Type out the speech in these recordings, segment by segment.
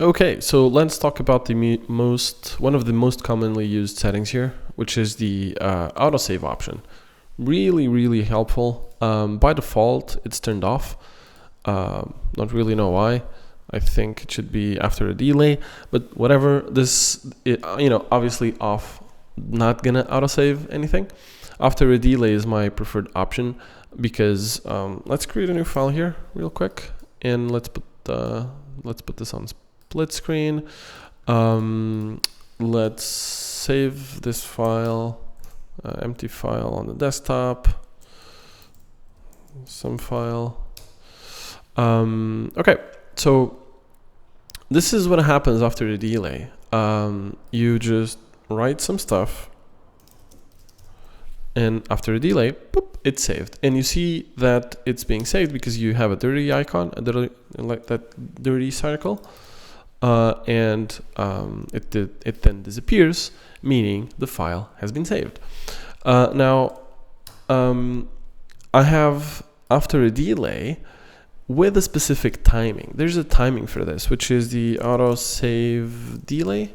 Okay, so let's talk about the one of the most commonly used settings here, which is the autosave option. Really helpful. By default, it's turned off. Not really know why. I think it should be after a delay, but whatever. Obviously off. Not gonna autosave anything. After a delay is my preferred option because let's create a new file here real quick, and let's put this on split screen. Let's save this file, empty file on the desktop, some file. Okay, so this is what happens after the delay. You just write some stuff, and after a delay, boop, it's saved. And you see that it's being saved because you have a dirty icon, like that dirty circle. It then disappears, meaning the file has been saved. Now, I have, after a delay, with a specific timing. There's a timing for this, which is the autosave delay,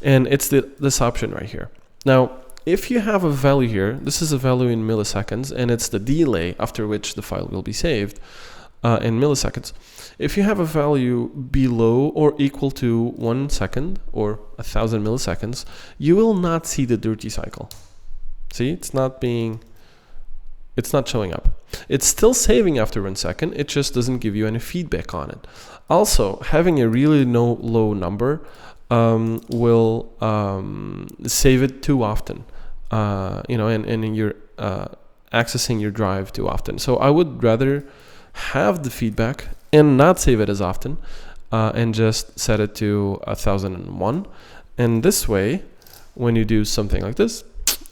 and it's this option right here. Now, if you have a value here, this is a value in milliseconds, and it's the delay after which the file will be saved in milliseconds. If you have a value below or equal to 1 second or 1,000 milliseconds, you will not see the dirty cycle. See, it's not showing up. It's still saving after 1 second. It just doesn't give you any feedback on it. Also, having a really low number will save it too often. And you're accessing your drive too often. So I would rather have the feedback and not save it as often, and just set it to 1001. And this way, when you do something like this,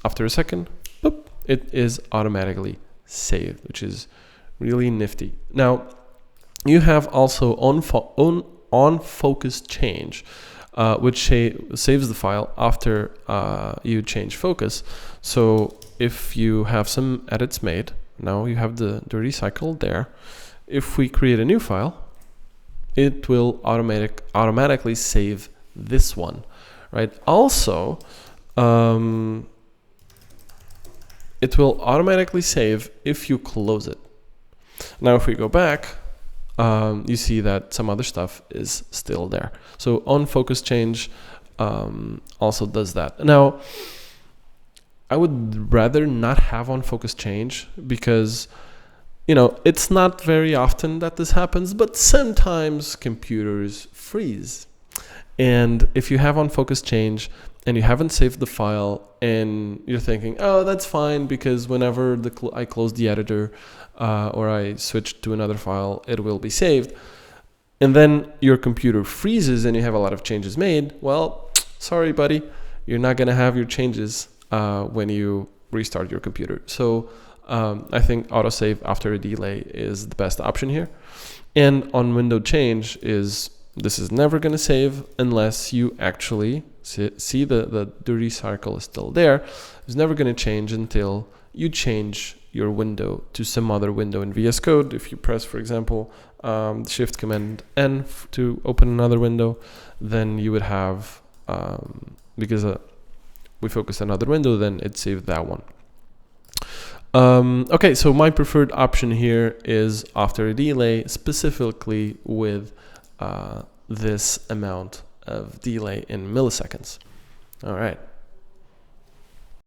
after a second, boop, it is automatically saved, which is really nifty. Now, you have also on focus change, which saves the file after you change focus. So if you have some edits made, now you have the dirty cycle there. If we create a new file, it will automatically save this one, right? Also, it will automatically save if you close it. Now, if we go back, you see that some other stuff is still there. So on focus change also does that. Now, I would rather not have on focus change because it's not very often that this happens, but sometimes computers freeze. And if you have on focus change and you haven't saved the file and you're thinking, oh, that's fine because whenever I close the editor or I switch to another file, it will be saved. And then your computer freezes and you have a lot of changes made. Well, sorry, buddy, you're not going to have your changes when you restart your computer. So I think autosave after a delay is the best option here. And on window change this is never going to save unless you actually see the dirty circle is still there. It's never going to change until you change your window to some other window in VS Code. If you press, for example, Shift Command N to open another window, then you would have, because we focused on another window, then it saved that one. Okay, so my preferred option here is after a delay, specifically with this amount of delay in milliseconds. All right.